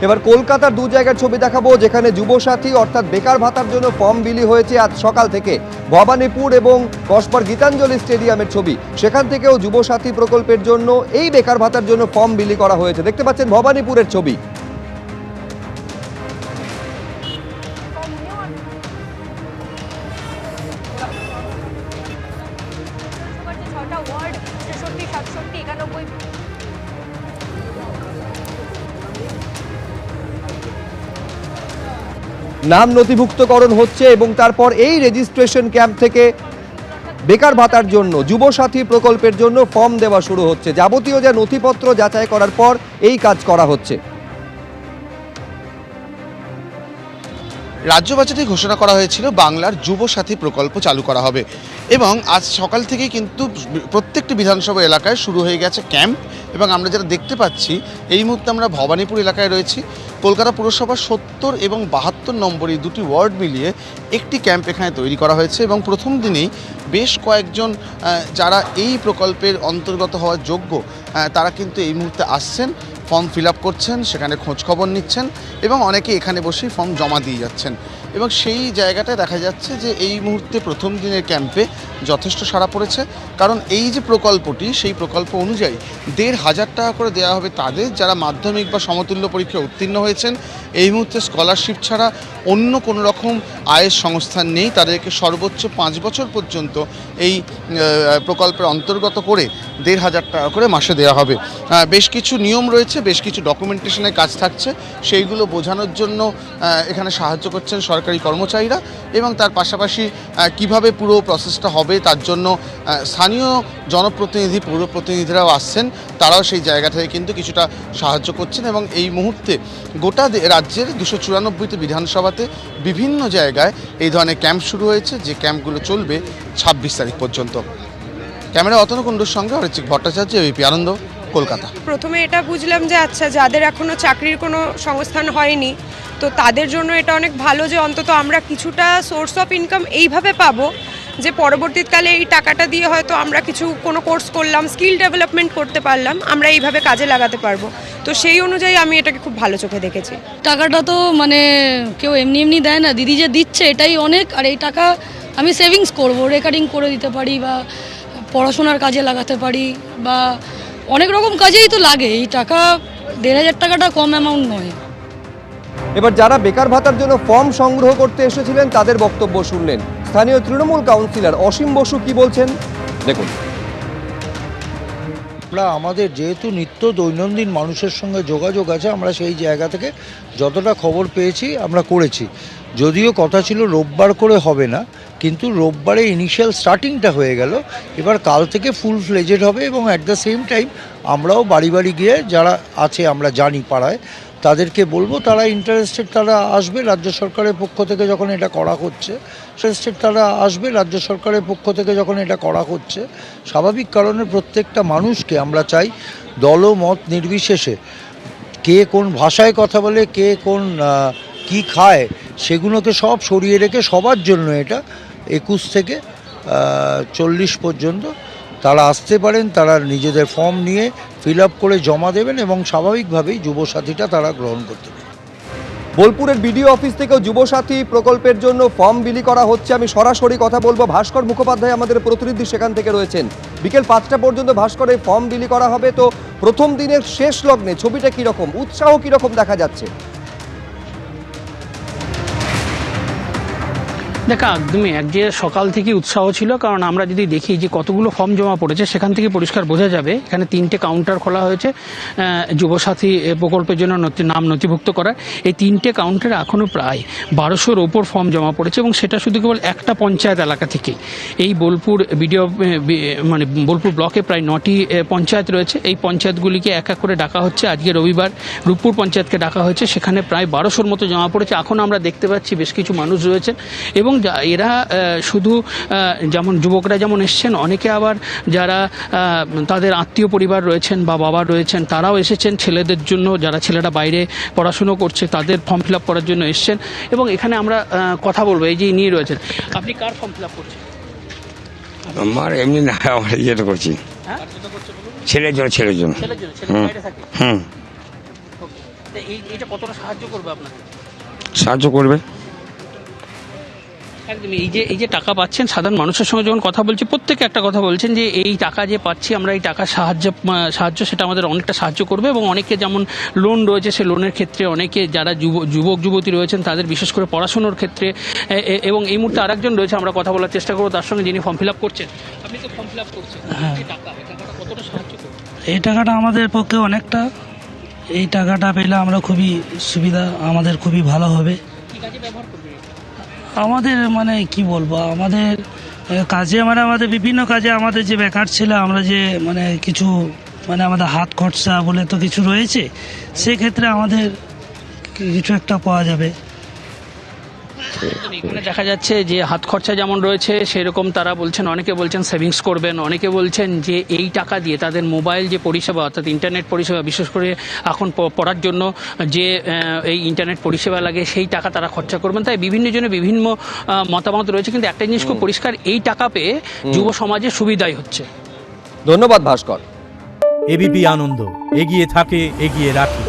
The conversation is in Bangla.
এবার কলকাতার দু জায়গার ছবি দেখাবো, যেখানে যুবসাথী অর্থাৎ বেকার ভাতার জন্য ফর্ম বিলি হয়েছে আজ সকাল থেকে। ভবানীপুর এবং কসবার গীতাঞ্জলি স্টেডিয়ামের ছবি, সেখান থেকেও যুবসাথী প্রকল্পের জন্য এই বেকার ভাতার জন্য ফর্ম বিলি করা হয়েছে। দেখতে পাচ্ছেন ভবানীপুরের ছবি। নাম নথিভুক্তকরণ হচ্ছে এবং তারপর এই রেজিস্ট্রেশন ক্যাম্প থেকে বেকার ভাতার জন্য যুবসাথী প্রকল্পের জন্য ফর্ম দেওয়া শুরু হচ্ছে। যাবতীয় যা নথিপত্র যাচাই করার পর এই কাজ করা হচ্ছে। রাজ্য বাজেটে ঘোষণা করা হয়েছিল বাংলার যুবসাথী প্রকল্প চালু করা হবে এবং আজ সকাল থেকেই কিন্তু প্রত্যেকটি বিধানসভা এলাকায় শুরু হয়ে গেছে ক্যাম্প। এবং আমরা যেটা দেখতে পাচ্ছি এই মুহূর্তে আমরা ভবানীপুর এলাকায় রয়েছি। কলকাতা পুরসভার ৭০ এবং ৭২ নম্বর এই দুটি ওয়ার্ড মিলিয়ে একটি ক্যাম্প এখানে তৈরি করা হয়েছে এবং প্রথম দিনেই বেশ কয়েকজন যারা এই প্রকল্পের অন্তর্গত হওয়ার যোগ্য তারা কিন্তু এই মুহূর্তে আসছেন, ফর্ম ফিল আপ করছেন, সেখানে খোঁজখবর নিচ্ছেন এবং অনেকে এখানে বসেই ফর্ম জমা দিয়ে যাচ্ছেন। এবং সেই জায়গাটায় দেখা যাচ্ছে যে এই মুহূর্তে প্রথম দিনের ক্যাম্পে যথেষ্ট সাড়া পড়েছে, কারণ এই যে প্রকল্পটি সেই প্রকল্প অনুযায়ী ১৫০০ টাকা করে দেওয়া হবে তাদের যারা মাধ্যমিক বা সমতুল্য পরীক্ষায় উত্তীর্ণ হয়েছেন। এই মুহূর্তে স্কলারশিপ ছাড়া অন্য কোনো রকম আয়ের সংস্থান নেই, তাদেরকে সর্বোচ্চ 5 বছর পর্যন্ত এই প্রকল্পের অন্তর্গত করে ১৫০০ টাকা করে মাসে দেওয়া হবে। বেশ কিছু নিয়ম রয়েছে, বেশ কিছু ডকুমেন্টেশনের কাজ থাকছে, সেইগুলো বোঝানোর জন্য এখানে সাহায্য করছেন সরকারি কর্মচারীরা এবং তার পাশাপাশি কিভাবে পুরো প্রসেসটা হবে তার জন্য স্থানীয় জনপ্রতিনিধি, পৌরপ্রতিনিধিরাও আসছেন, তারাও সেই জায়গা থেকে কিন্তু কিছুটা সাহায্য করছেন। এবং এই মুহূর্তে গোটা রাজ্যের ২৯৪টি বিধানসভাতে বিভিন্ন জায়গায় এই ধরনের ক্যাম্প শুরু হয়েছে, যে ক্যাম্পগুলো চলবে ২৬ তারিখ পর্যন্ত। ক্যামেরা অতনু কুণ্ডুর সঙ্গে অরিজিৎ ভট্টাচার্য, এবিপি আনন্দ, কলকাতা। প্রথমে এটা বুঝলাম যে আচ্ছা, যাদের এখনো চাকরির কোনো সংস্থান হয়নি তো তাদের জন্য এটা অনেক ভালো যে অন্তত আমরা কিছুটা সোর্স অফ ইনকাম এইভাবে পাবো যে পরবর্তীকালে এই টাকাটা দিয়ে হয়তো আমরা কোনো কোর্স করলাম, স্কিল ডেভেলপমেন্ট করতে পারলাম, আমরা এইভাবে কাজে লাগাতে পারবো। তো সেই অনুযায়ী আমি এটাকে খুব ভালো চোখে দেখেছি। টাকাটা তো মানে কেউ এমনি এমনি দেয় না, দিদি যে দিচ্ছে এটাই অনেক। আর এই টাকা আমি সেভিংস করব, রেকারিং করে দিতে পারি বা পড়াশোনার কাজে লাগাতে পারি বা অনেক রকম কাজেই তো লাগে। এই টাকা ১৫০০ টাকাটা কম অ্যামাউন্ট নয়। এবার যারা বেকার ভাতার জন্য ফর্ম সংগ্রহ করতে এসেছিলেন তাদের বক্তব্য শুনলেন। স্থানীয় তৃণমূল কাউন্সিলর অসীম বসু কি বলছেন দেখুন। আমরা আমাদের যেহেতু নিত্য দৈনন্দিন মানুষের সঙ্গে যোগাযোগ আছে, আমরা সেই জায়গা থেকে যতটা খবর পেয়েছি আমরা করেছি। যদিও কথা ছিল রোববার করে হবে না, কিন্তু রোববারে ইনিশিয়াল স্টার্টিংটা হয়ে গেল। এবার কাল থেকে ফুল ফ্লেজেড হবে এবং অ্যাট দ্য সেম টাইম আমরাও বাড়ি বাড়ি গিয়ে যারা আছে আমরা জানি পাড়ায় তাদেরকে বলবো, তারা ইন্টারেস্টেড তারা আসবে। রাজ্য সরকারের পক্ষ থেকে যখন এটা করা হচ্ছে স্বাভাবিক কারণে প্রত্যেকটা মানুষকে আমরা চাই দল মত নির্বিশেষে, কে কোন ভাষায় কথা বলে, কে কোন কি খায়, সেগুলোকে সব সরিয়ে রেখে সবার জন্য এটা ২১ থেকে ৪০ পর্যন্ত তারা আসতে পারেন। তারা নিজেদের ফর্ম নিয়ে ফিল আপ করে জমা দেবেন এবং স্বাভাবিকভাবেই যুবসাথীটা তারা গ্রহণ করতে পারেন। বোলপুরের বিডিও অফিস থেকেও যুবসাথী প্রকল্পের জন্য ফর্ম বিলি করা হচ্ছে। আমি সরাসরি কথা বলবো, ভাস্কর মুখোপাধ্যায় আমাদের প্রতিনিধি সেখান থেকে রয়েছেন। বিকেল ৫টা পর্যন্ত ভাস্কর এই ফর্ম বিলি করা হবে। তো প্রথম দিনের শেষ লগ্নে ছবিটা কিরকম, উৎসাহ কিরকম দেখা যাচ্ছে? দেখা একদমই যে সকাল থেকে উৎসাহ ছিল, কারণ আমরা যদি দেখি যে কতগুলো ফর্ম জমা পড়েছে সেখান থেকে পরিষ্কার বোঝা যাবে। এখানে 3টে কাউন্টার খোলা হয়েছে যুবসাথী প্রকল্পের জন্য নাম নথিভুক্ত করার। এই 3টে কাউন্টারে এখনও প্রায় ১২০০-র ওপর ফর্ম জমা পড়েছে এবং সেটা শুধু কেবল একটা পঞ্চায়েত এলাকা থেকেই। এই বোলপুর বোলপুর ব্লকে প্রায় 9টি পঞ্চায়েত রয়েছে। এই পঞ্চায়েতগুলিকে এক এক করে ডাকা হচ্ছে। আজকে রবিবার রূপপুর পঞ্চায়েতকে ডাকা হয়েছে, সেখানে প্রায় ১২০০-র মতো জমা পড়েছে। এখন আমরা দেখতে পাচ্ছি বেশ কিছু মানুষ রয়েছেন এবং এরা শুধু যেমন যুবকরা যেমন এসছেন, অনেকে আবার যারা তাদের আত্মীয় পরিবার রয়েছেন বা বাবা রয়েছেন তারাও এসেছেন ছেলেদের জন্য, যারা ছেলেরা বাইরে পড়াশুনো করছে তাদের ফর্ম ফিল আপ করার জন্য এসছেন। এবং এখানে আমরা কথা বলবো, এই যে নিয়ে রয়েছেন, আপনি কার ফর্ম ফিল আপ করছেন? আমার এমনি না, আমার ইয়েটা করছি, ছেলের জন্য। বাইরে থাকে। এইটা কতটা সাহায্য করবে আপনাকে? সাহায্য করবে। একদমই। এই যে টাকা পাচ্ছেন, সাধারণ মানুষের সঙ্গে যখন কথা বলছি প্রত্যেকে একটা কথা বলছেন যে এই টাকা যে পাচ্ছি আমরা, এই টাকা সাহায্য সেটা আমাদের অনেকটা সাহায্য করবে। এবং অনেকে যেমন লোন রয়েছে, সেই লোনের ক্ষেত্রে অনেকে যারা যুবক যুবতী রয়েছেন তাদের বিশেষ করে পড়াশোনার ক্ষেত্রে। এবং এই মুহূর্তে আরেকজন রয়েছে, আমরা কথা বলার চেষ্টা করবো তার সঙ্গে, যিনি ফর্ম ফিল আপ করছেন। আপনি তো ফর্ম ফিল আপ করছেন, এই টাকাটা কতটা সাহায্য করবে? এই টাকাটা আমাদের পক্ষে অনেকটা, এই টাকাটা পেলে আমরা খুবই সুবিধা, আমাদের খুবই ভালো হবে। কি কাজে ব্যবহার করবে? আমাদের মানে কি বলবো, আমাদের কাজে মানে আমাদের বিভিন্ন কাজে, আমাদের যে বেকার ছেলে আমরা যে মানে কিছু মানে আমাদের হাত খরচা বলে তো কিছু রয়েছে, সেক্ষেত্রে আমাদের কিছু একটা পাওয়া যাবে। এখানে দেখা যাচ্ছে যে হাত খরচা যেমন রয়েছে সেরকম তারা বলছেন, অনেকে বলছেন সেভিংস করবেন, অনেকে বলছেন যে এই টাকা দিয়ে তাদের মোবাইল যে পরিষেবা অর্থাৎ ইন্টারনেট পরিষেবা, বিশেষ করে এখন পড়ার জন্য যে এই ইন্টারনেট পরিষেবা লাগে সেই টাকা তারা খরচা করবেন। তাই বিভিন্ন জনে বিভিন্ন মতামত রয়েছে, কিন্তু একটা জিনিস খুব পরিষ্কার, এই টাকা পেয়ে যুব সমাজের সুবিধাই হচ্ছে। ধন্যবাদ ভাস্কর। এবিপি আনন্দ, এগিয়ে থাকে, এগিয়ে রাখে।